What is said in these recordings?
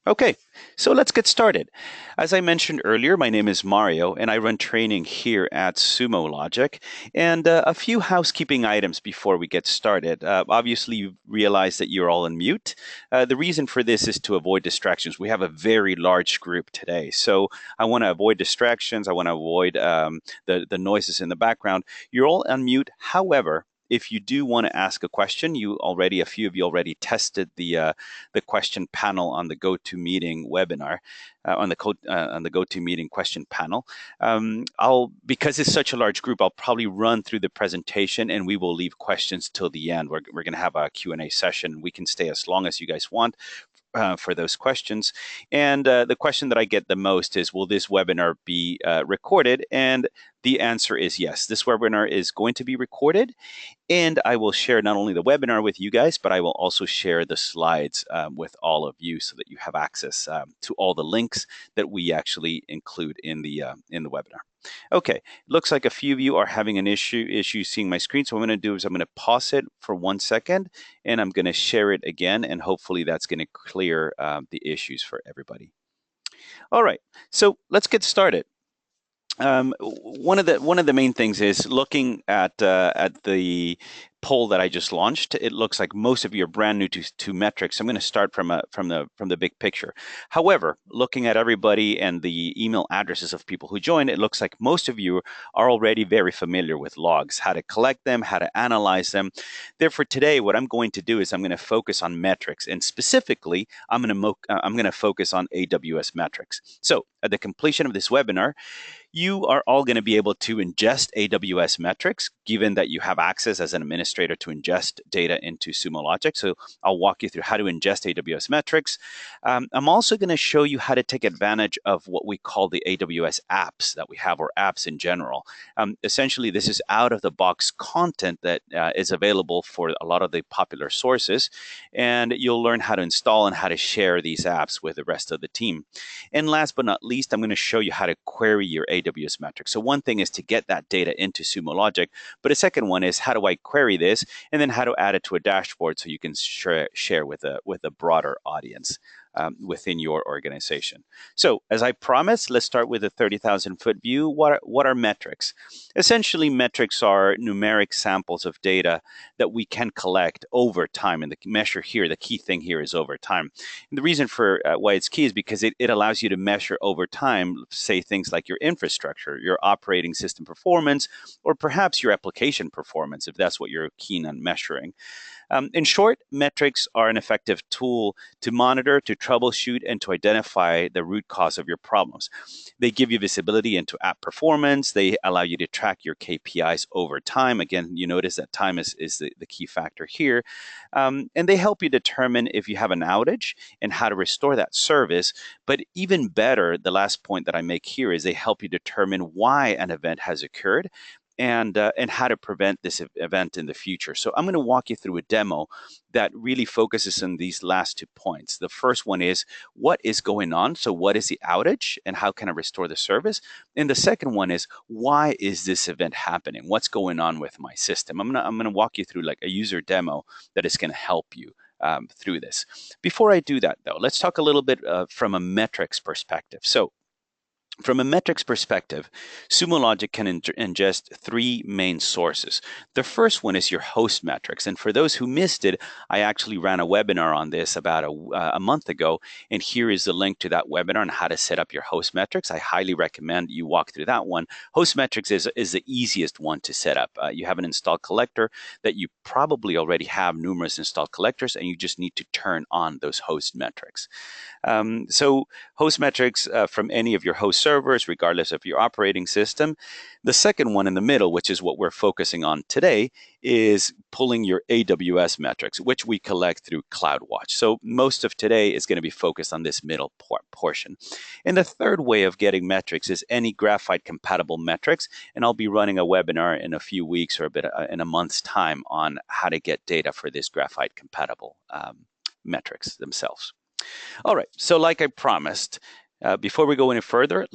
Okay, so let's get started. As I mentioned earlier, my name is Mario, and I run training here at Sumo Logic. And a few housekeeping items before we get started. Obviously, you realize that you're all on mute. The reason for this is to avoid distractions. We have a very large group today, so I want to avoid distractions. I want to avoid the noises in the background. You're all on mute. However, if you do want to ask a question, a few of you already tested the question panel on the GoToMeeting webinar, on the GoToMeeting question panel. Because it's such a large group, I'll probably run through the presentation and we will leave questions till the end. We're going to have a Q&A session. We can stay as long as you guys want for those questions. And the question that I get the most is, will this webinar be recorded? And the answer is yes. This webinar is going to be recorded, and I will share not only the webinar with you guys, but I will also share the slides with all of you so that you have access to all the links that we actually include in the webinar. Okay, looks like a few of you are having an issue seeing my screen. So what I'm going to do is I'm going to pause it for 1 second, and I'm going to share it again, and hopefully that's going to clear the issues for everybody. All right, so let's get started. One of the main things is looking at the poll that I just launched. It looks like most of you are brand new to metrics. I'm going to start from the big picture. However, looking at everybody and the email addresses of people who joined, it looks like most of you are already very familiar with logs, how to collect them, how to analyze them. Therefore, today, what I'm going to do is I'm going to focus on metrics, and specifically, I'm going to focus on AWS metrics. So, at the completion of this webinar, you are all going to be able to ingest AWS metrics, given that you have access as an administrator to ingest data into Sumo Logic. So I'll walk you through how to ingest AWS metrics. I'm also going to show you how to take advantage of what we call the AWS apps that we have, or apps in general. Essentially, this is out-of-the-box content that is available for a lot of the popular sources, and you'll learn how to install and how to share these apps with the rest of the team. And last but not least, I'm going to show you how to query your AWS metrics. So one thing is to get that data into Sumo Logic, but a second one is how do I query this, and then how to add it to a dashboard so you can share with a broader audience within your organization. So as I promised, let's start with a 30,000-foot view. What are metrics? Essentially, metrics are numeric samples of data that we can collect over time. And the measure here, the key thing here is over time. And the reason for why it's key is because it allows you to measure over time, say things like your infrastructure, your operating system performance, or perhaps your application performance, if that's what you're keen on measuring. In short, metrics are an effective tool to monitor, to troubleshoot, and to identify the root cause of your problems. They give you visibility into app performance. They allow you to track your KPIs over time. Again, you notice that time is the key factor here. And they help you determine if you have an outage and how to restore that service. But even better, the last point that I make here is they help you determine why an event has occurred and how to prevent this event in the future. So I'm going to walk you through a demo that really focuses on these last 2 points. The first one is, what is going on? So what is the outage and how can I restore the service? And the second one is, why is this event happening? What's going on with my system? I'm gonna walk you through like a user demo that is going to help you through this. Before I do that, though, let's talk a little bit from a metrics perspective. So from a metrics perspective, Sumo Logic can ingest 3 main sources. The first one is your host metrics. And for those who missed it, I actually ran a webinar on this about a month ago. And here is the link to that webinar on how to set up your host metrics. I highly recommend you walk through that one. Host metrics is the easiest one to set up. You have an installed collector that you probably already have numerous installed collectors, and you just need to turn on those host metrics. So host metrics from any of your host servers, regardless of your operating system. The second one in the middle, which is what we're focusing on today, is pulling your AWS metrics, which we collect through CloudWatch. So most of today is going to be focused on this middle portion. And the third way of getting metrics is any graphite compatible metrics. And I'll be running a webinar in a few weeks or in a month's time on how to get data for this graphite compatible metrics themselves. All right, so like I promised, Before we go any further,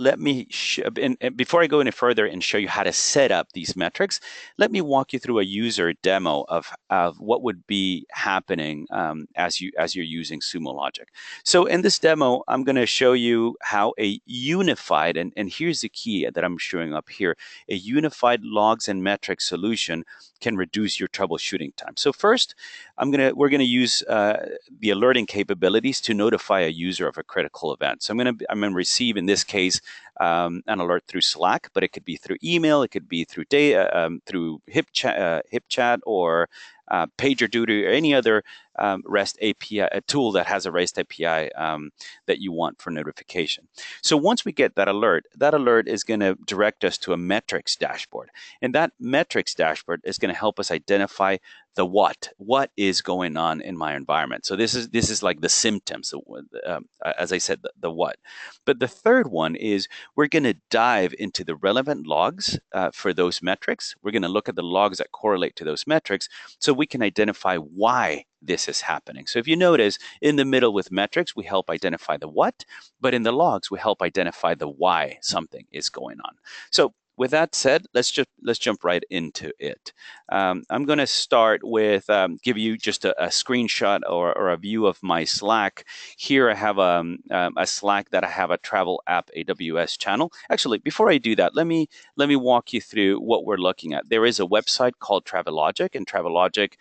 before I go any further and show you how to set up these metrics, let me walk you through a user demo of what would be happening as you're using Sumo Logic. So in this demo, I'm going to show you how a unified, and here's the key that I'm showing up here, a unified logs and metrics solution can reduce your troubleshooting time. So first, we're gonna use the alerting capabilities to notify a user of a critical event. So I'm gonna receive, in this case, an alert through Slack, but it could be through email, it could be through through HipChat or PagerDuty or any other REST API, a tool that has a REST API that you want for notification. So once we get that alert is going to direct us to a metrics dashboard. And that metrics dashboard is going to help us identify the what is going on in my environment. So this is like the symptoms, as I said, the what. But the third one is we're going to dive into the relevant logs for those metrics. We're going to look at the logs that correlate to those metrics so we can identify why this is happening. So if you notice, in the middle with metrics, we help identify the what, but in the logs, we help identify the why something is going on. So with that said, let's jump right into it. I'm going to start with give you just a screenshot or a view of my Slack. Here I have a Slack that I have a travel app AWS channel. Actually, before I do that, let me walk you through what we're looking at. There is a website called TravelLogic, and TravelLogic,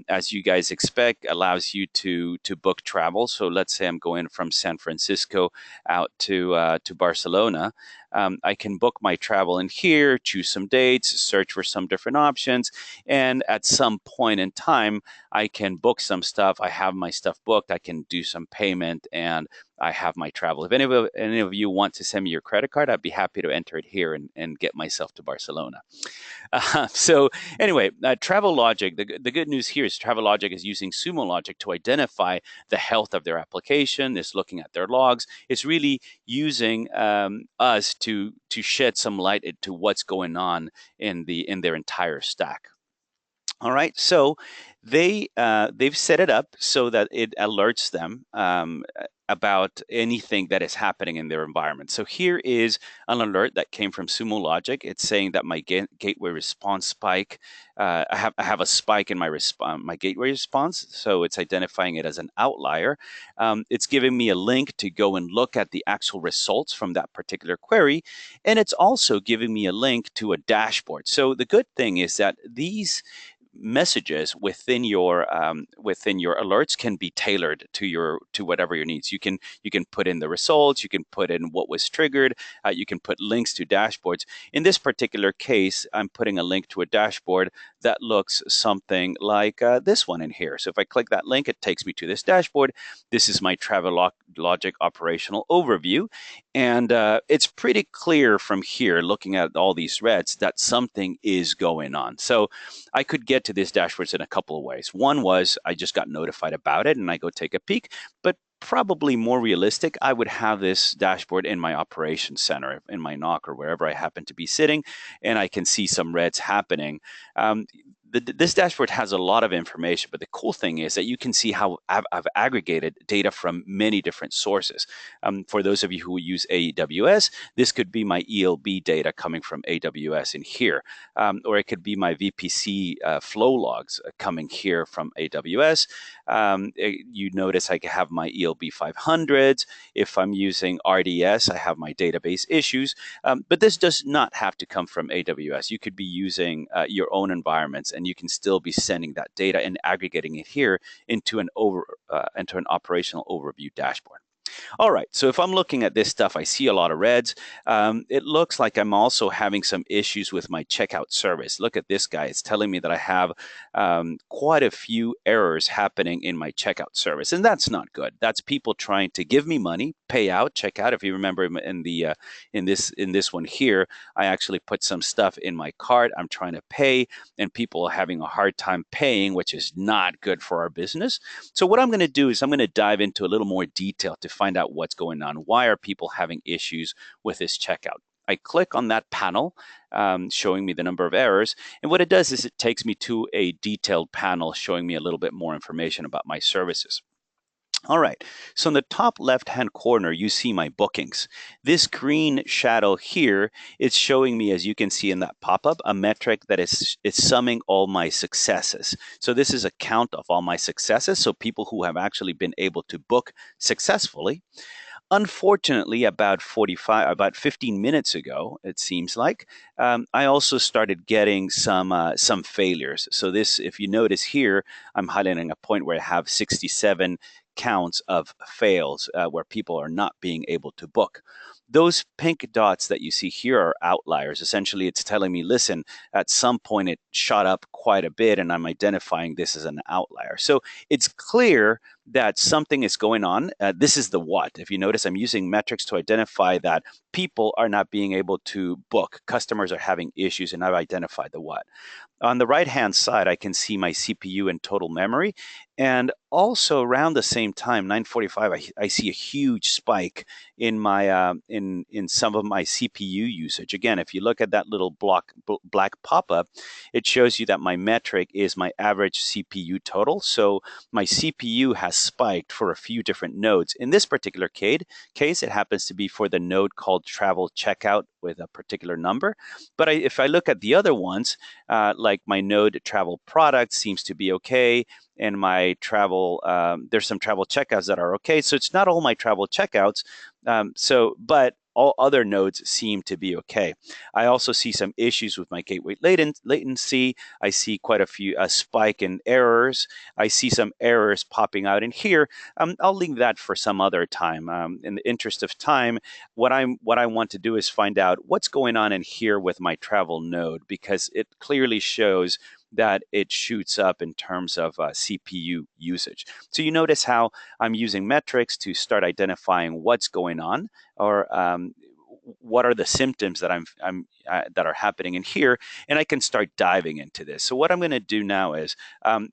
as you guys expect, allows you to book travel. So let's say I'm going from San Francisco out to Barcelona. I can book my travel in here, choose some dates, search for some different options, and at some point in time, I can book some stuff. I have my stuff booked. I can do some payment, and I have my travel. If any of you want to send me your credit card, I'd be happy to enter it here and get myself to Barcelona. So anyway, TravelLogic, the good news here is TravelLogic is using Sumo Logic to identify the health of their application. It's looking at their logs. It's really using us to shed some light into what's going on in their entire stack. All right, so they've set it up so that it alerts them about anything that is happening in their environment. So here is an alert that came from Sumo Logic. It's saying that my gateway response spike. I have a spike in my my gateway response, so it's identifying it as an outlier. It's giving me a link to go and look at the actual results from that particular query, and it's also giving me a link to a dashboard. So the good thing is that these messages within your alerts can be tailored to whatever your needs. You can put in the results, you can put in what was triggered, you can put links to dashboards. In this particular case, I'm putting a link to a dashboard that looks something like this one in here. So if I click that link, it takes me to this dashboard. This is my TravelLogic operational overview, and it's pretty clear from here, looking at all these reds, that something is going on. So I could get to these dashboards in a couple of ways. One was I just got notified about it and I go take a peek, but probably more realistic, I would have this dashboard in my operations center, in my NOC or wherever I happen to be sitting, and I can see some reds happening. This dashboard has a lot of information, but the cool thing is that you can see how I've aggregated data from many different sources. For those of you who use AWS, this could be my ELB data coming from AWS in here, or it could be my VPC flow logs coming here from AWS. You notice I have my ELB 500s. If I'm using RDS, I have my database issues. But this does not have to come from AWS. You could be using your own environments, and you can still be sending that data and aggregating it here into an operational overview dashboard. All right, so if I'm looking at this stuff, I see a lot of reds. It looks like I'm also having some issues with my checkout service. Look at this guy. It's telling me that I have quite a few errors happening in my checkout service, and that's not good. That's people trying to give me money, pay out, check out. If you remember in this one here, I actually put some stuff in my cart. I'm trying to pay, and people are having a hard time paying, which is not good for our business. So what I'm going to do is I'm going to dive into a little more detail to find out what's going on. Why are people having issues with this checkout? I click on that panel showing me the number of errors. And what it does is it takes me to a detailed panel showing me a little bit more information about my services. All right. So in the top left-hand corner, you see my bookings. This green shadow here is showing me, as you can see in that pop-up, a metric that is summing all my successes. So this is a count of all my successes. So people who have actually been able to book successfully. Unfortunately, about 15 minutes ago, it seems like, I also started getting some failures. So this, if you notice here, I'm highlighting a point where I have 67 counts of fails where people are not being able to book. Those pink dots that you see here are outliers. Essentially, it's telling me, listen, at some point it shot up quite a bit, and I'm identifying this as an outlier. So it's clear that something is going on. This is the what. If you notice, I'm using metrics to identify that people are not being able to book. Customers are having issues, and I've identified the what. On the right-hand side, I can see my CPU and total memory. And also around the same time, 9:45, I see a huge spike in my in some of my CPU usage. Again, if you look at that little black pop-up, it shows you that my metric is my average CPU total. So my CPU has spiked for a few different nodes. In this particular case, it happens to be for the node called travel checkout with a particular number. But if I look at the other ones, like my node travel product seems to be okay, and my travel there's some travel checkouts that are okay. So it's not all my travel checkouts. But all other nodes seem to be okay. I also see some issues with my gateway latency. I see quite a spike in errors. I see some errors popping out in here. I'll leave that for some other time. In the interest of time, what I want to do is find out what's going on in here with my travel node, because it clearly shows that it shoots up in terms of CPU usage. So you notice how I'm using metrics to start identifying what's going on, or what are the symptoms that that are happening in here, and I can start diving into this. So what I'm going to do now is,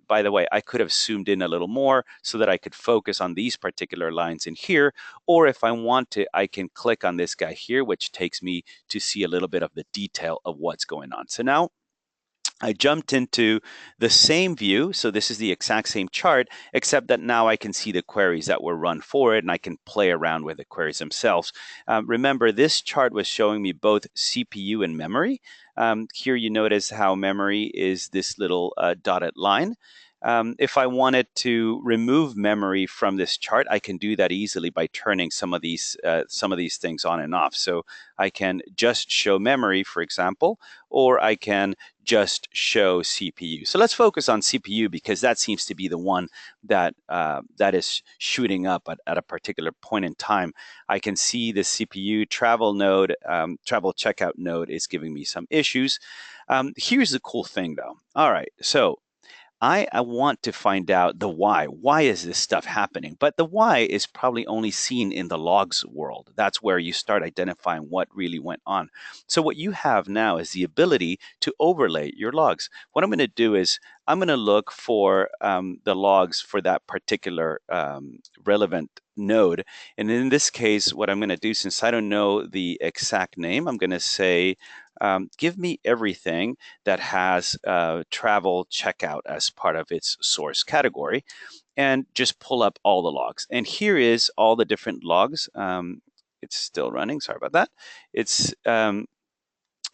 by the way, I could have zoomed in a little more so that I could focus on these particular lines in here, or if I want to, I can click on this guy here, which takes me to see a little bit of the detail of what's going on. So now I jumped into the same view. So this is the exact same chart, except that now I can see the queries that were run for it, and I can play around with the queries themselves. Remember, this chart was showing me both CPU and memory. Here you notice how memory is this little dotted line. If I wanted to remove memory from this chart, I can do that easily by turning some of these things on and off. So I can just show memory, for example, or I can just show CPU. So let's focus on CPU, because that seems to be the one that that is shooting up at a particular point in time. I can see the CPU travel node, travel checkout node is giving me some issues. Here's the cool thing, though. All right, so I want to find out the why. Why is this stuff happening? But the why is probably only seen in the logs world. That's where you start identifying what really went on. So what you have now is the ability to overlay your logs. What I'm going to do is I'm going to look for the logs for that particular relevant node. And in this case, what I'm going to do, since I don't know the exact name, I'm going to say, give me everything that has travel checkout as part of its source category, and just pull up all the logs. And here is all the different logs. It's still running. Sorry about that. It's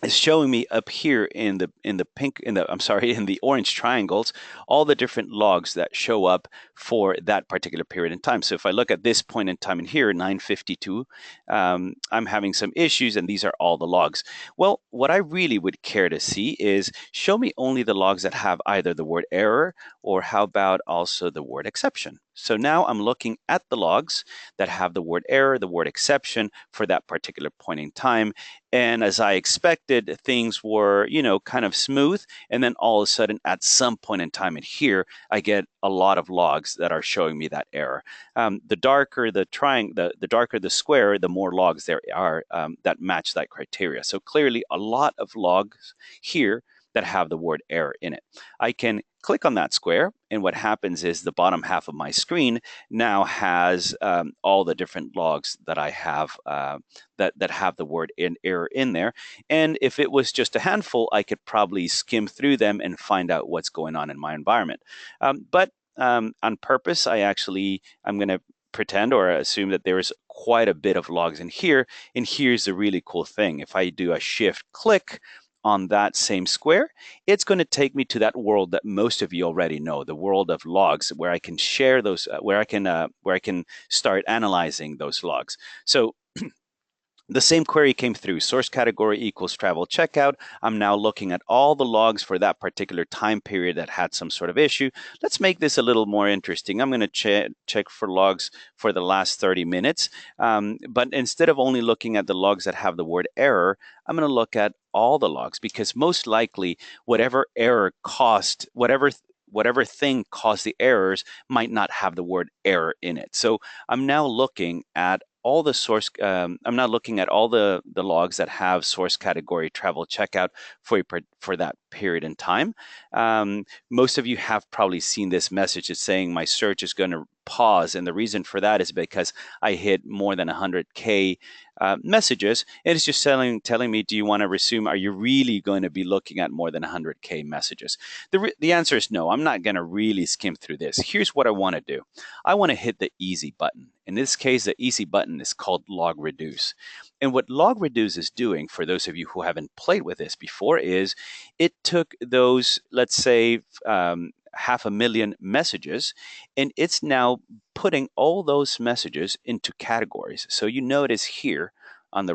showing me up here in the pink, I'm sorry, in the orange triangles, all the different logs that show up for that particular period in time. So if I look at this point in time in here, 9:52, I'm having some issues, and these are all the logs. Well, what I really would care to see is show me only the logs that have either the word error, or how about also the word exception. So now I'm looking at the logs that have the word error, the word exception for that particular point in time. And as I expected, things were, kind of smooth. And then all of a sudden, at some point in time in here, I get a lot of logs that are showing me that error. The darker the the darker the square, the more logs there are that match that criteria. So clearly, a lot of logs here that have the word error in it. I can click on that square, and what happens is the bottom half of my screen now has all the different logs that I have that have the word error in there. And if it was just a handful, I could probably skim through them and find out what's going on in my environment. But on purpose, I'm going to pretend or assume that there is quite a bit of logs in here. And here's the really cool thing. If I do a shift click on that same square, it's going to take me to that world that most of you already know, the world of logs, where I can share those, where I can start analyzing those logs. So the same query came through, source category equals travel checkout. I'm now looking at all the logs for that particular time period that had some sort of issue. Let's make this a little more interesting. I'm going to check for logs for the last 30 minutes. But instead of only looking at the logs that have the word error, I'm going to look at all the logs, because most likely whatever error caused, whatever thing caused the errors might not have the word error in it. So I'm now looking at all the source. I'm now looking at all the logs that have source category travel checkout for that period in time. Most of you have probably seen this message. It's saying my search is going to pause, and the reason for that is because I hit more than 100K messages, and it's just telling me, do you want to resume? Are you really going to be looking at more than 100K messages? The answer is no. I'm not going to really skim through this. Here's what I want to do. I want to hit the easy button. In this case, the easy button is called log reduce. And what log reduce is doing, for those of you who haven't played with this before, is it took those, let's say, 500,000 messages, and it's now putting all those messages into categories. So you notice here on the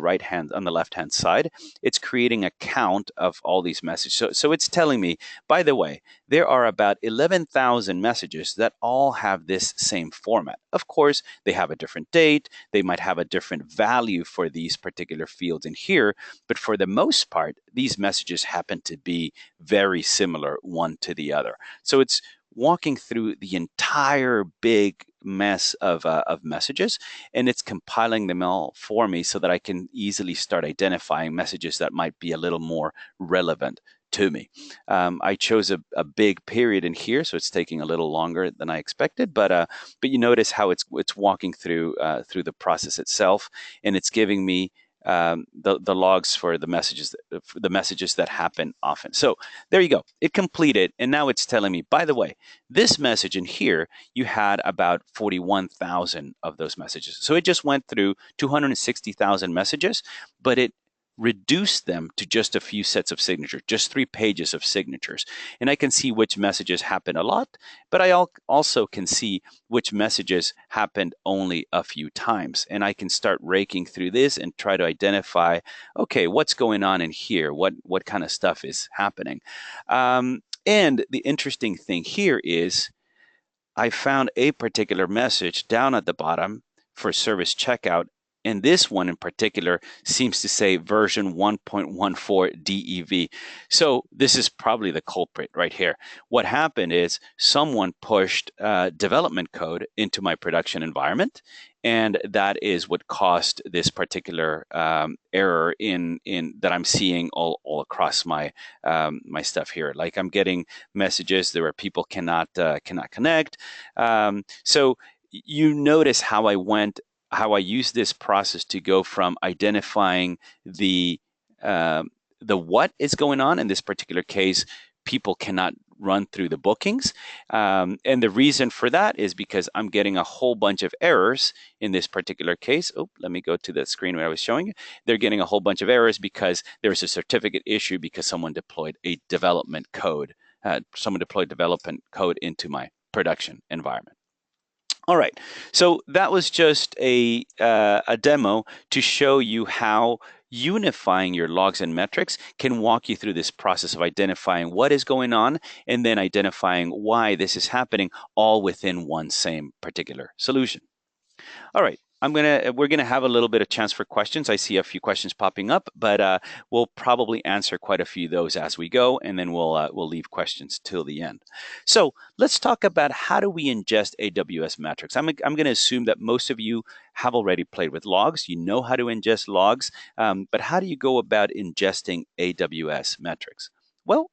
left hand side, it's creating a count of all these messages. So it's telling me, by the way, there are about 11,000 messages that all have this same format. Of course, they have a different date, they might have a different value for these particular fields in here, but for the most part, these messages happen to be very similar one to the other. So it's walking through the entire big mess of messages, and it's compiling them all for me so that I can easily start identifying messages that might be a little more relevant to me. I chose a big period in here, so it's taking a little longer than I expected. But you notice how it's walking through the process itself, and it's giving me the logs for the messages that happen often. So there you go. It completed, and now it's telling me, by the way, this message in here, you had about 41,000 of those messages. So it just went through 260,000 messages, but it reduced them to just a few sets of signatures, just 3 pages of signatures. And I can see which messages happen a lot, but I also can see which messages happened only a few times. And I can start raking through this and try to identify, okay, what's going on in here? What kind of stuff is happening? And the interesting thing here is I found a particular message down at the bottom for service checkout. And this one in particular seems to say version 1.14 DEV. So this is probably the culprit right here. What happened is someone pushed development code into my production environment, and that is what caused this particular error in that I'm seeing all across my my stuff here. Like I'm getting messages there where people cannot connect. So you notice how I use this process to go from identifying the what is going on. In this particular case, people cannot run through the bookings. And the reason for that is because I'm getting a whole bunch of errors in this particular case. Oh, let me go to the screen where I was showing you. They're getting a whole bunch of errors because there's a certificate issue because someone deployed a development code. Someone deployed development code into my production environment. All right, so that was just a demo to show you how unifying your logs and metrics can walk you through this process of identifying what is going on and then identifying why this is happening, all within one same particular solution. All right. We're gonna have a little bit of chance for questions. I see a few questions popping up, but we'll probably answer quite a few of those as we go, and then we'll leave questions till the end. So let's talk about how do we ingest AWS metrics. I'm gonna assume that most of you have already played with logs. You know how to ingest logs, but how do you go about ingesting AWS metrics? Well,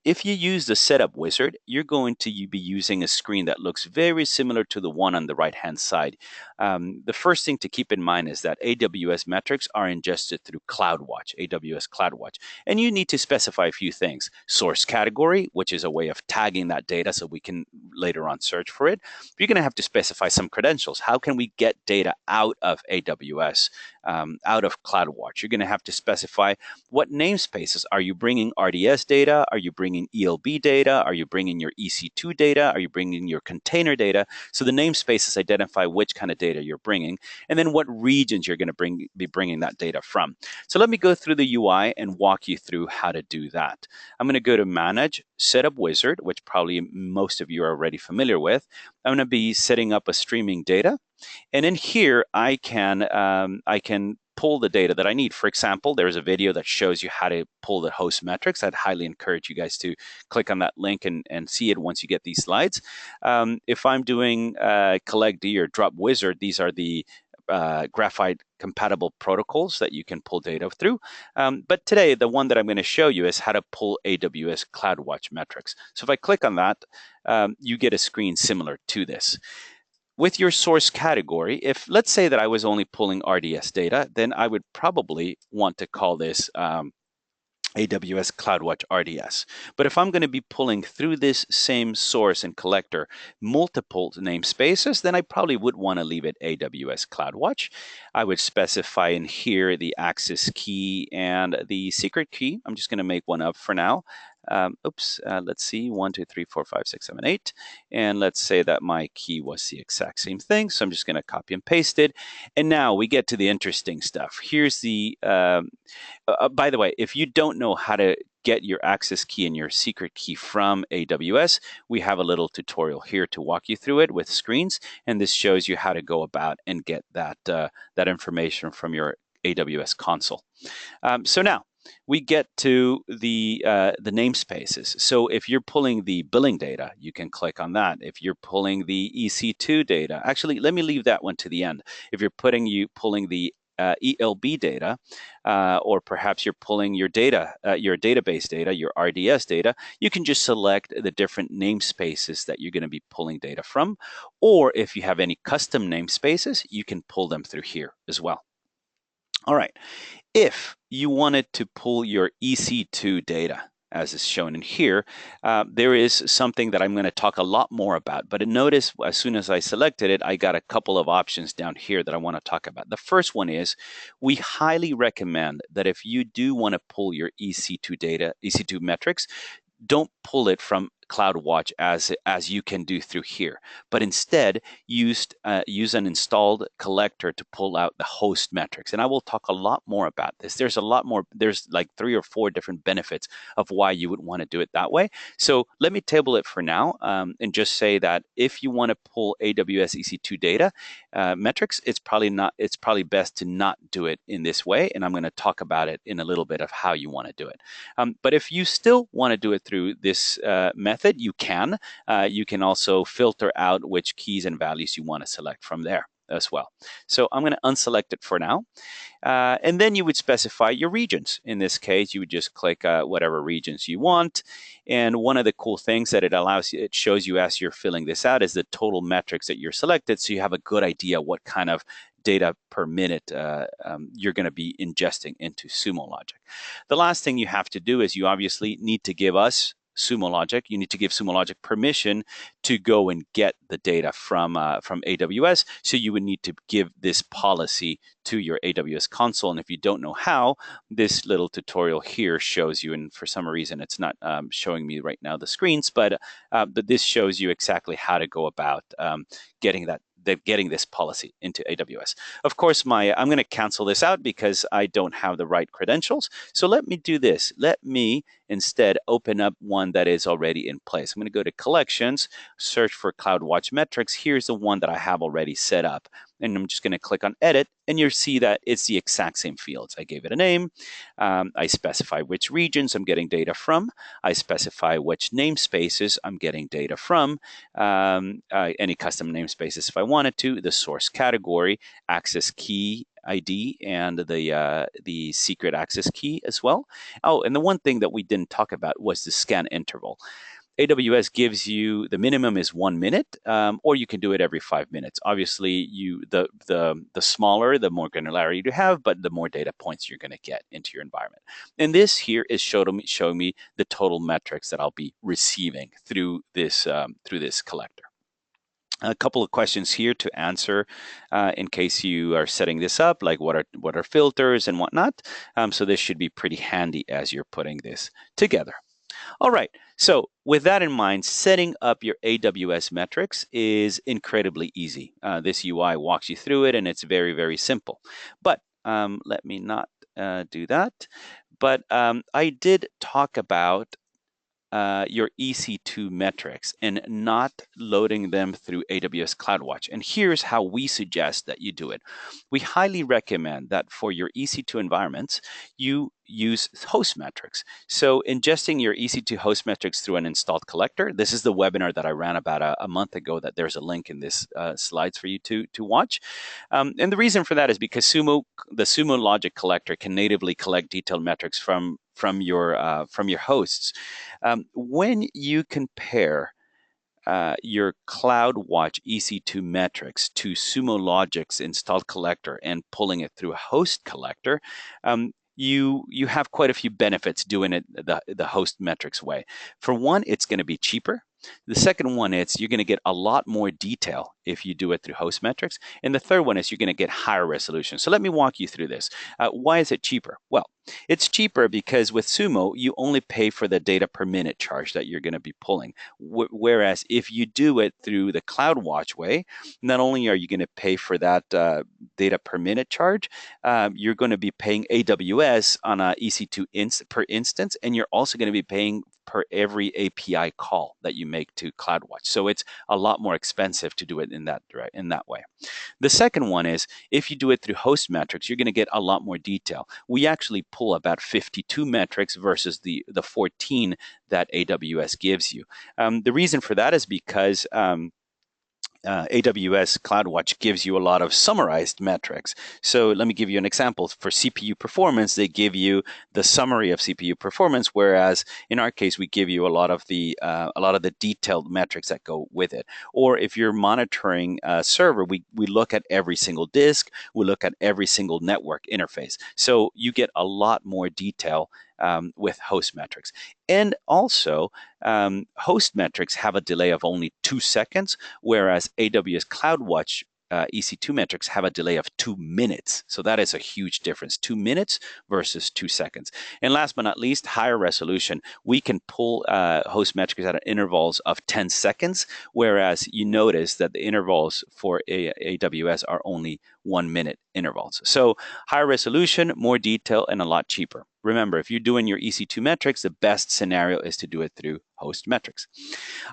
If you use the setup wizard, you're going to be using a screen that looks very similar to the one on the right-hand side. The first thing to keep in mind is that AWS metrics are ingested through CloudWatch, AWS CloudWatch, and you need to specify a few things. Source category, which is a way of tagging that data so we can later on search for it. You're going to have to specify some credentials. How can we get data out of AWS, out of CloudWatch? You're going to have to specify what namespaces. Are you bringing RDS data? Are you bringing ELB data? Are you bringing your EC2 data? Are you bringing your container data? So the namespaces identify which kind of data you're bringing, and then what regions you're going to be bringing that data from. So let me go through the UI and walk you through how to do that. I'm going to go to Manage, Setup Wizard, which probably most of you are already familiar with. I'm going to be setting up a streaming data. And in here, I can pull the data that I need. For example, there's a video that shows you how to pull the host metrics. I'd highly encourage you guys to click on that link and see it once you get these slides. If I'm doing Collect D or Drop Wizard, these are the Graphite compatible protocols that you can pull data through. But today, the one that I'm going to show you is how to pull AWS CloudWatch metrics. So if I click on that, you get a screen similar to this. With your source category, if let's say that I was only pulling RDS data, then I would probably want to call this AWS CloudWatch RDS. But if I'm going to be pulling through this same source and collector multiple namespaces, then I probably would want to leave it AWS CloudWatch. I would specify in here the access key and the secret key. I'm just going to make one up for now. Let's see, 1, 2, 3, 4, 5, 6, 7, 8. And let's say that my key was the exact same thing. So I'm just going to copy and paste it. And now we get to the interesting stuff. Here's the, by the way, if you don't know how to get your access key and your secret key from AWS, we have a little tutorial here to walk you through it with screens. And this shows you how to go about and get that, that information from your AWS console. So now, we get to the namespaces. So if you're pulling the billing data, you can click on that. If you're pulling the EC2 data, actually, let me leave that one to the end. If you're pulling the ELB data, or perhaps you're pulling your data, your database data, your RDS data, you can just select the different namespaces that you're going to be pulling data from. Or if you have any custom namespaces, you can pull them through here as well. All right. If you wanted to pull your EC2 data, as is shown in here, there is something that I'm going to talk a lot more about. But notice as soon as I selected it, I got a couple of options down here that I want to talk about. The first one is we highly recommend that if you do want to pull your EC2 data, EC2 metrics, don't pull it from CloudWatch as you can do through here, but instead use an installed collector to pull out the host metrics. And I will talk a lot more about this. There's a lot more. There's like 3 or 4 different benefits of why you would want to do it that way. So let me table it for now and just say that if you want to pull AWS EC2 data metrics, it's probably best to not do it in this way. And I'm going to talk about it in a little bit of how you want to do it. But if you still want to do it through this method, you can. You can also filter out which keys and values you want to select from there as well. So I'm going to unselect it for now. And then you would specify your regions. In this case, you would just click whatever regions you want. And one of the cool things that it shows you as you're filling this out is the total metrics that you're selected, so you have a good idea what kind of data per minute you're going to be ingesting into Sumo Logic. The last thing you have to do is you obviously need to give us Sumo Logic. You need to give Sumo Logic permission to go and get the data from AWS. So you would need to give this policy to your AWS console. And if you don't know how, this little tutorial here shows you. And for some reason, it's not showing me right now the screens, but this shows you exactly how to go about getting this policy into AWS. Of course, I'm going to cancel this out because I don't have the right credentials. So let me do this. Let me instead open up one that is already in place. I'm going to go to Collections, search for CloudWatch Metrics. Here's the one that I have already set up. And I'm just going to click on Edit, and you'll see that it's the exact same fields. I gave it a name. I specify which regions I'm getting data from. I specify which namespaces I'm getting data from. Any custom namespaces if I wanted to. The source category, access key, ID and the secret access key as well. Oh, and the one thing that we didn't talk about was the scan interval. AWS gives you the minimum is 1 minute, or you can do it every 5 minutes. Obviously, the smaller, the more granularity you have, but the more data points you're going to get into your environment. And this here is showing me the total metrics that I'll be receiving through this collector. A couple of questions here to answer in case you are setting this up, like what are filters and whatnot. So this should be pretty handy as you're putting this together. All right, so with that in mind, setting up your AWS metrics is incredibly easy. This UI walks you through it, and it's very, very simple. But let me not do that. But I did talk about your EC2 metrics and not loading them through AWS CloudWatch. And here's how we suggest that you do it. We highly recommend that for your EC2 environments, you use host metrics. So ingesting your EC2 host metrics through an installed collector. This is the webinar that I ran about a month ago that there's a link in this slides for you to watch. And the reason for that is because the Sumo Logic collector can natively collect detailed metrics from your hosts. When you compare your CloudWatch EC2 metrics to Sumo Logic's installed collector and pulling it through a host collector, you have quite a few benefits doing it the host metrics way. For one, it's going to be cheaper. The second one is you're going to get a lot more detail if you do it through host metrics. And the third one is you're going to get higher resolution. So let me walk you through this. Why is it cheaper? Well, it's cheaper because with Sumo, you only pay for the data per minute charge that you're going to be pulling. Whereas if you do it through the CloudWatch way, not only are you going to pay for that data per minute charge, you're going to be paying AWS on a EC2 per instance, and you're also going to be paying per every API call that you make to CloudWatch. So it's a lot more expensive to do it in that way. The second one is if you do it through host metrics, you're going to get a lot more detail. We actually pull about 52 metrics versus the 14 that AWS gives you. The reason for that is because AWS CloudWatch gives you a lot of summarized metrics. So let me give you an example. For CPU performance, they give you the summary of CPU performance, whereas in our case, we give you a lot of the detailed metrics that go with it. Or if you're monitoring a server, we look at every single disk, we look at every single network interface. So you get a lot more detail with host metrics. And also, host metrics have a delay of only 2 seconds, whereas AWS CloudWatch EC2 metrics have a delay of 2 minutes. So that is a huge difference, 2 minutes versus 2 seconds. And last but not least, higher resolution. We can pull host metrics at intervals of 10 seconds, whereas you notice that the intervals for AWS are only 1 minute intervals. So higher resolution, more detail, and a lot cheaper. Remember, if you're doing your EC2 metrics, the best scenario is to do it through host metrics.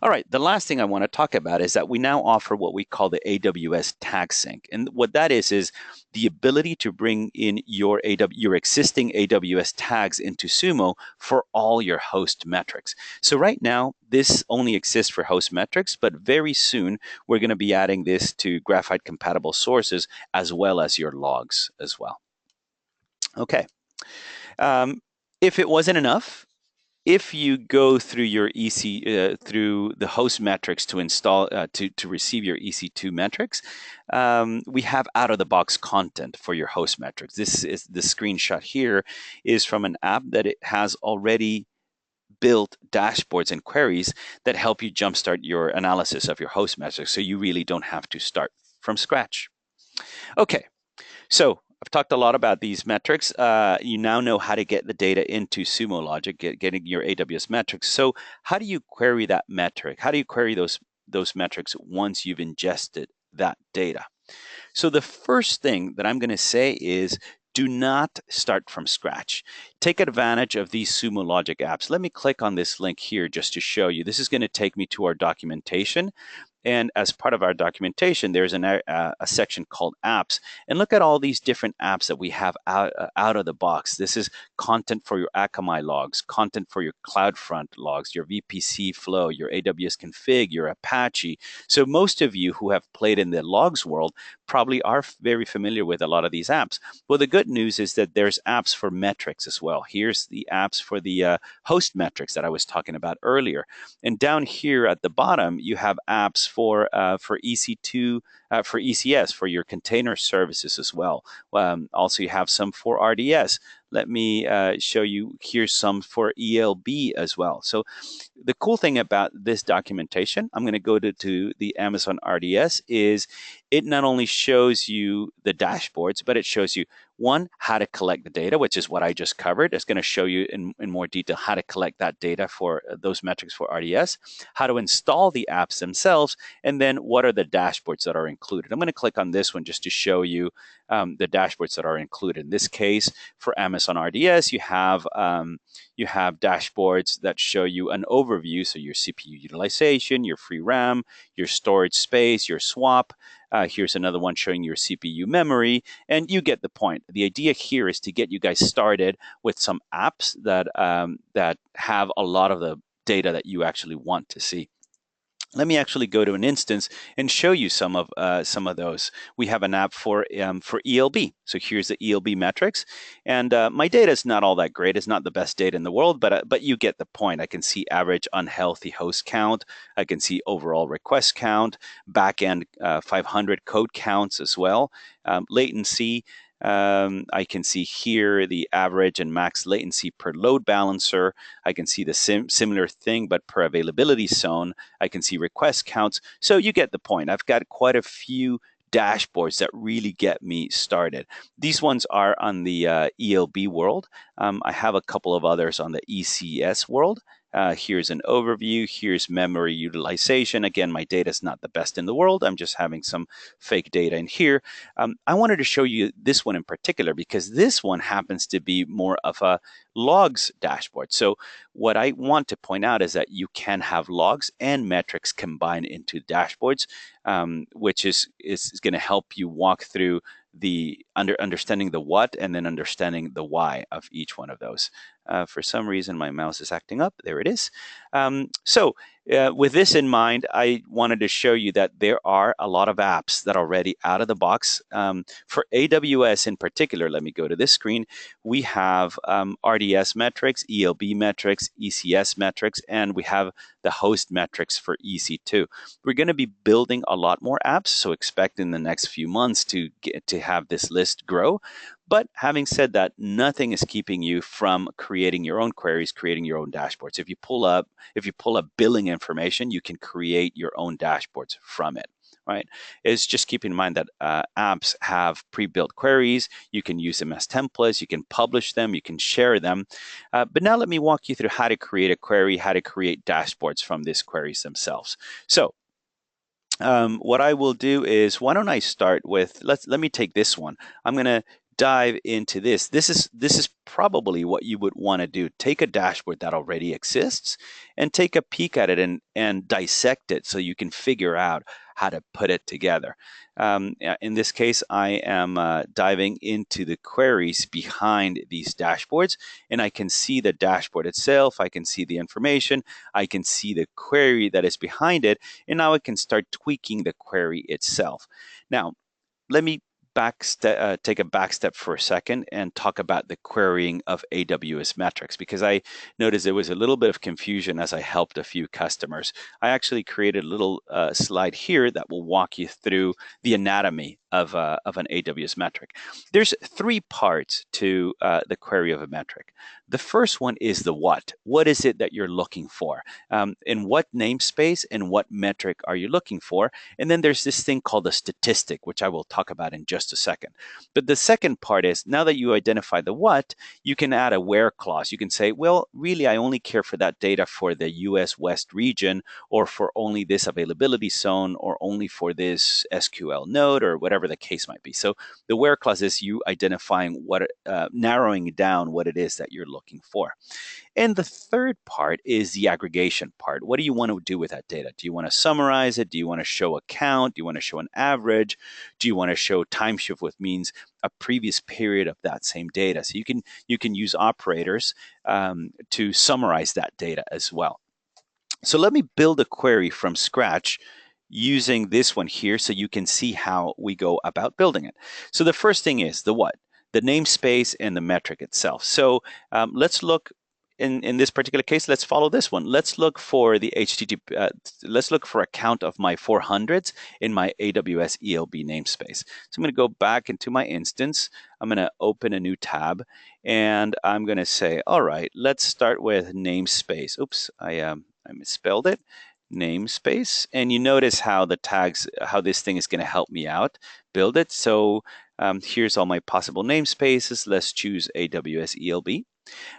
All right, the last thing I want to talk about is that we now offer what we call the AWS tag sync. And what that is the ability to bring in your existing AWS tags into Sumo for all your host metrics. So right now, this only exists for host metrics, but very soon we're going to be adding this to Graphite compatible sources as well as your logs as well. Okay. If it wasn't enough, if you go through your through the host metrics to install to receive your EC2 metrics, we have out-of-the-box content for your host metrics. This is the screenshot here is from an app that it has already built dashboards and queries that help you jumpstart your analysis of your host metrics, so you really don't have to start from scratch. Okay, so I've talked a lot about these metrics. You now know how to get the data into Sumo Logic, getting your AWS metrics. So how do you query that metric? How do you query those metrics once you've ingested that data? So the first thing that I'm going to say is do not start from scratch. Take advantage of these Sumo Logic apps. Let me click on this link here just to show you. This is going to take me to our documentation. And as part of our documentation, there's a section called apps. And look at all these different apps that we have out of the box. This is content for your Akamai logs, content for your CloudFront logs, your VPC flow, your AWS config, your Apache. So most of you who have played in the logs world probably are very familiar with a lot of these apps. Well, the good news is that there's apps for metrics as well. Here's the apps for the host metrics that I was talking about earlier. And down here at the bottom, you have apps for EC2, for ECS, for your container services as well. Also, you have some for RDS. Let me show you, here's some for ELB as well. So the cool thing about this documentation, I'm going to go to the Amazon RDS, is it not only shows you the dashboards, but it shows you, one, how to collect the data, which is what I just covered. It's going to show you in more detail how to collect that data for those metrics for RDS, how to install the apps themselves, and then what are the dashboards that are included. I'm going to click on this one just to show you the dashboards that are included. In this case, for Amazon RDS, you have dashboards that show you an overview, so your CPU utilization, your free RAM, your storage space, your swap. Here's another one showing your CPU memory, and you get the point. The idea here is to get you guys started with some apps that have a lot of the data that you actually want to see. Let me actually go to an instance and show you some of those. We have an app for ELB. So here's the ELB metrics, and my data is not all that great. It's not the best data in the world, but you get the point. I can see average unhealthy host count. I can see overall request count, backend 500 code counts as well, latency. I can see here the average and max latency per load balancer. I can see the similar thing, but per availability zone. I can see request counts. So you get the point. I've got quite a few dashboards that really get me started. These ones are on the ELB world. I have a couple of others on the ECS world. Here's an overview. Here's memory utilization. Again, my data is not the best in the world. I'm just having some fake data in here. I wanted to show you this one in particular because this one happens to be more of a logs dashboard. So what I want to point out is that you can have logs and metrics combined into dashboards, which is going to help you walk through the understanding the what and then understanding the why of each one of those. For some reason, my mouse is acting up. There it is. With this in mind, I wanted to show you that there are a lot of apps that are already out of the box. For AWS in particular, let me go to this screen. We have RDS metrics, ELB metrics, ECS metrics, and we have the host metrics for EC2. We're going to be building a lot more apps, so expect in the next few months to have this list grow. But having said that, nothing is keeping you from creating your own queries, creating your own dashboards. If you pull up billing information, you can create your own dashboards from it. Right? It's just keep in mind that apps have pre-built queries. You can use them as templates. You can publish them. You can share them. But now let me walk you through how to create a query, how to create dashboards from these queries themselves. So what I will do is, why don't I start with, let me take this one. I'm going to dive into this. This is probably what you would want to do. Take a dashboard that already exists and take a peek at it and dissect it so you can figure out how to put it together. In this case, I am diving into the queries behind these dashboards, and I can see the dashboard itself. I can see the information. I can see the query that is behind it, and now I can start tweaking the query itself. Now, let me take a back step for a second and talk about the querying of AWS metrics, because I noticed there was a little bit of confusion as I helped a few customers. I actually created a little slide here that will walk you through the anatomy of an AWS metric. There's three parts to the query of a metric. The first one is the what. What is it that you're looking for? In what namespace and what metric are you looking for? And then there's this thing called a statistic, which I will talk about in just a second. But the second part is, now that you identify the what, you can add a where clause. You can say, well, really, I only care for that data for the US West region, or for only this availability zone, or only for this SQL node, or whatever whatever the case might be. So the where clause is you identifying what, narrowing down what it is that you're looking for. And the third part is the aggregation part. What do you want to do with that data? Do you want to summarize it? Do you want to show a count? Do you want to show an average? Do you want to show time shift, which means a previous period of that same data? So you can use operators to summarize that data as well. So let me build a query from scratch using this one here so you can see how we go about building it. So the first thing is the what? The namespace and the metric itself. So let's look in this particular case, let's follow this one. Let's look for the HTTP, let's look for a count of my 400s in my AWS ELB namespace. So I'm going to go back into my instance. I'm going to open a new tab and I'm going to say, all right, let's start with namespace. Oops, I misspelled it. Namespace. And you notice how the tags, how this thing is going to help me out build it. So here's all my possible namespaces. Let's choose AWS ELB.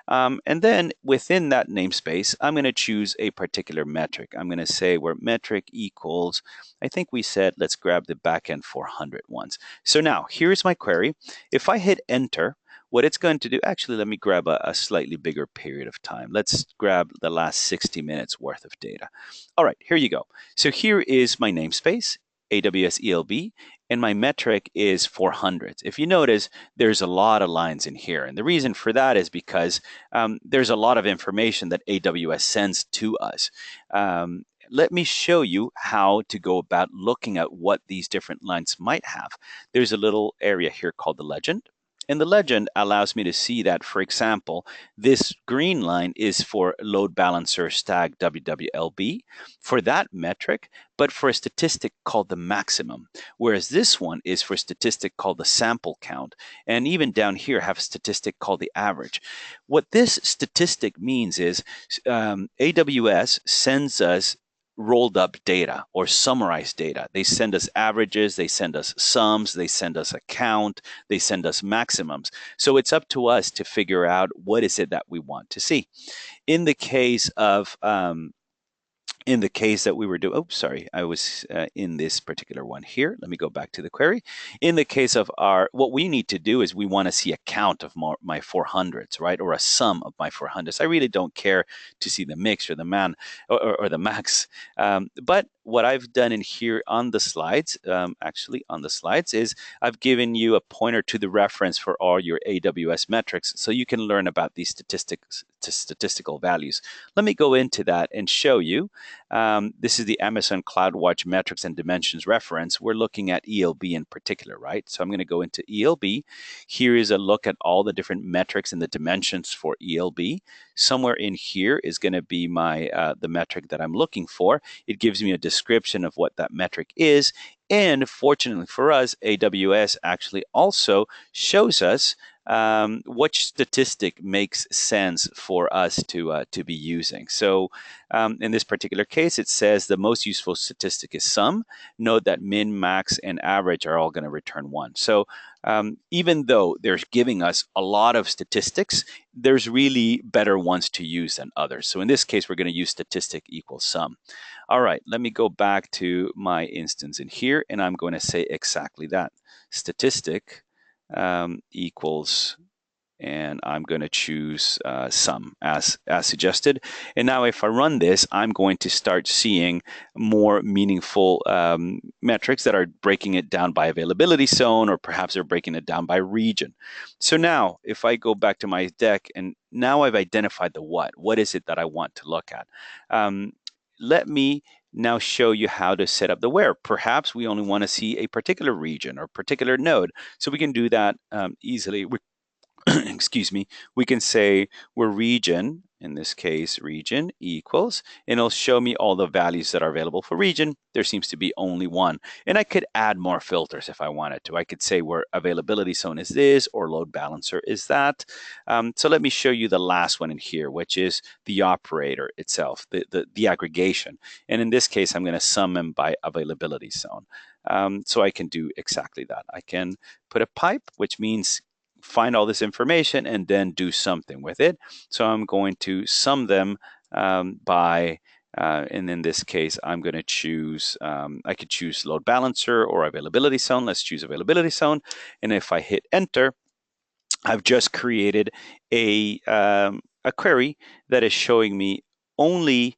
And then within that namespace, I'm going to choose a particular metric. I'm going to say where metric equals, I think we said, let's grab the backend 400 ones. So now here's my query. If I hit enter, what it's going to do, actually, let me grab a slightly bigger period of time. Let's grab the last 60 minutes worth of data. All right, here you go. So here is my namespace, AWS ELB, and my metric is 400. If you notice, there's a lot of lines in here. And the reason for that is because there's a lot of information that AWS sends to us. Let me show you how to go about looking at what these different lines might have. There's a little area here called the legend. And the legend allows me to see that, for example, this green line is for load balancer stag WWLB for that metric, but for a statistic called the maximum, whereas this one is for a statistic called the sample count, and even down here have a statistic called the average. What this statistic means is AWS sends us rolled up data or summarized data. They send us averages, they send us sums, they send us a count, they send us maximums. So it's up to us to figure out what is it that we want to see. In the case of that we were doing, oops, sorry, I was in this particular one here. Let me go back to the query. In the case of what we need to do is we want to see a count of my 400s, right? Or a sum of my 400s. I really don't care to see the mix or the or the max. But what I've done in here on the slides, is I've given you a pointer to the reference for all your AWS metrics so you can learn about these statistical values. Let me go into that and show you. This is the Amazon CloudWatch metrics and dimensions reference. We're looking at ELB in particular, right? So I'm going to go into ELB. Here is a look at all the different metrics and the dimensions for ELB. Somewhere in here is going to be my the metric that I'm looking for. It gives me a description of what that metric is. And fortunately for us, AWS actually also shows us which statistic makes sense for us to be using. So in this particular case, it says the most useful statistic is sum. Note that min, max, and average are all going to return 1. So even though they're giving us a lot of statistics, there's really better ones to use than others. So in this case, we're going to use statistic equals sum. All right, let me go back to my instance in here, and I'm going to say exactly that. Statistic equals, and I'm going to choose sum as suggested. And now if I run this, I'm going to start seeing more meaningful metrics that are breaking it down by availability zone, or perhaps they're breaking it down by region. So now if I go back to my deck, and now I've identified the what is it that I want to look at? Let me now show you how to set up the where. Perhaps we only want to see a particular region or particular node. So we can do that easily. Excuse me, we can say we're region, in this case, region equals, and it'll show me all the values that are available for region. There seems to be only one. And I could add more filters if I wanted to. I could say where availability zone is this, or load balancer is that. So let me show you the last one in here, which is the operator itself, the aggregation. And in this case, I'm going to sum them by availability zone. So I can do exactly that. I can put a pipe, which means find all this information and then do something with it. So I'm going to sum them by And in this case, I'm going to choose, I could choose load balancer or availability zone. Let's choose availability zone. And if I hit enter, I've just created a query that is showing me only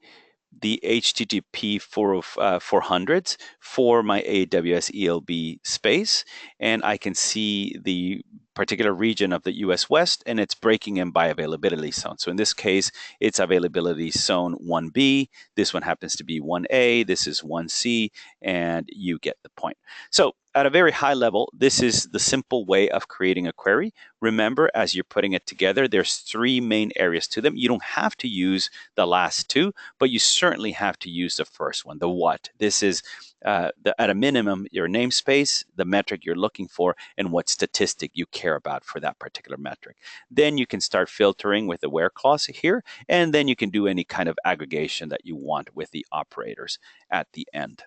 the HTTP 400s for my AWS ELB space, and I can see the particular region of the US West, and it's breaking in by availability zone. So in this case, it's availability zone 1B. This one happens to be 1A. This is 1C, and you get the point. So at a very high level, this is the simple way of creating a query. Remember, as you're putting it together, there's three main areas to them. You don't have to use the last two, but you certainly have to use the first one, the what. This is at a minimum, your namespace, the metric you're looking for, and what statistic you care about for that particular metric. Then you can start filtering with the where clause here, and then you can do any kind of aggregation that you want with the operators at the end.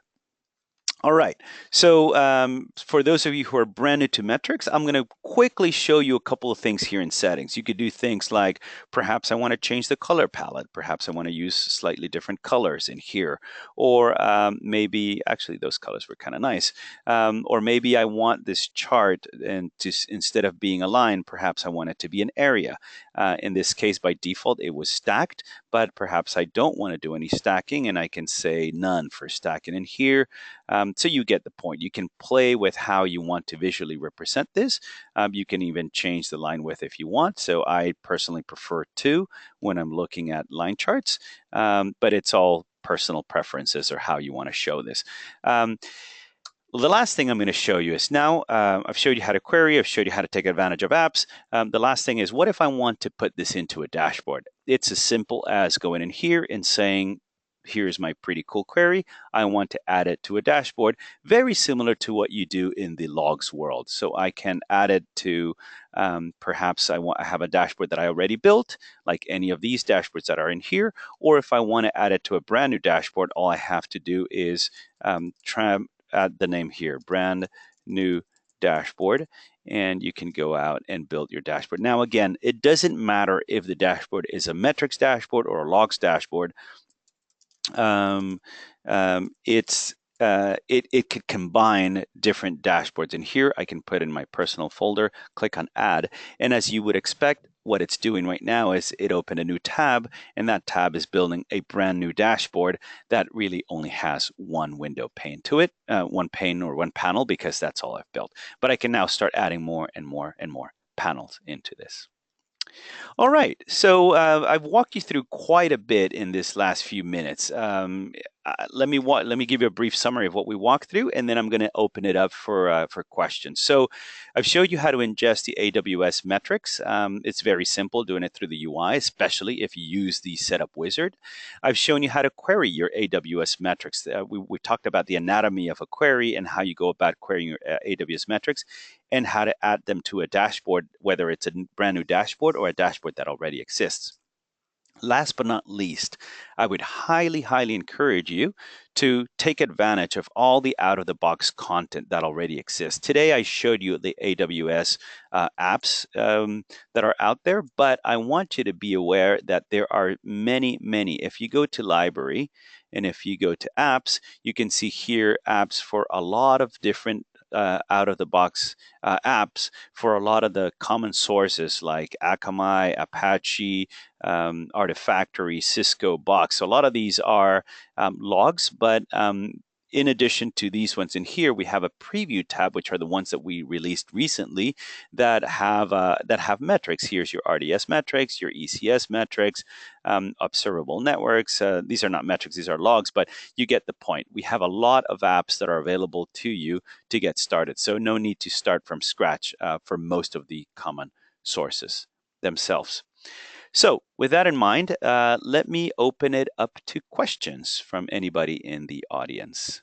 All right, so for those of you who are brand new to metrics, I'm going to quickly show you a couple of things here in settings. You could do things like, perhaps I want to change the color palette. Perhaps I want to use slightly different colors in here. Or maybe, actually those colors were kind of nice. Or maybe I want this chart, and instead of being a line, perhaps I want it to be an area. In this case, by default, it was stacked, but perhaps I don't want to do any stacking, and I can say none for stacking in here. So you get the point. You can play with how you want to visually represent this. You can even change the line width if you want. So I personally prefer 2 when I'm looking at line charts, but it's all personal preferences or how you want to show this. The last thing I'm going to show you is now I've showed you how to query, I've showed you how to take advantage of apps. The last thing is, what if I want to put this into a dashboard? It's as simple as going in here and saying, here's my pretty cool query. I want to add it to a dashboard, very similar to what you do in the logs world. So I can add it to, perhaps I have a dashboard that I already built, like any of these dashboards that are in here. Or if I want to add it to a brand new dashboard, all I have to do is add the name here, brand new dashboard, and you can go out and build your dashboard. Now, again, it doesn't matter if the dashboard is a metrics dashboard or a logs dashboard. It could combine different dashboards. And here I can put in my personal folder, click on add, and as you would expect, what it's doing right now is it opened a new tab, and that tab is building a brand new dashboard that really only has one window pane to it, one pane or one panel, because that's all I've built. But I can now start adding more and more and more panels into this. All right, so I've walked you through quite a bit in this last few minutes. Let me give you a brief summary of what we walked through, and then I'm going to open it up for questions. So I've showed you how to ingest the AWS metrics. It's very simple doing it through the UI, especially if you use the setup wizard. I've shown you how to query your AWS metrics. We talked about the anatomy of a query and how you go about querying your AWS metrics, and how to add them to a dashboard, whether it's a brand new dashboard or a dashboard that already exists. Last but not least, I would highly, highly encourage you to take advantage of all the out-of-the-box content that already exists. Today, I showed you the AWS apps that are out there, but I want you to be aware that there are many, many. If you go to library and if you go to apps, you can see here apps for a lot of different out-of-the-box apps for a lot of the common sources like Akamai, Apache, Artifactory, Cisco, Box. So a lot of these are logs, but in addition to these ones in here, we have a preview tab, which are the ones that we released recently that have metrics. Here's your RDS metrics, your ECS metrics, observable networks. These are not metrics, these are logs, but you get the point. We have a lot of apps that are available to you to get started. So no need to start from scratch for most of the common sources themselves. So with that in mind, let me open it up to questions from anybody in the audience.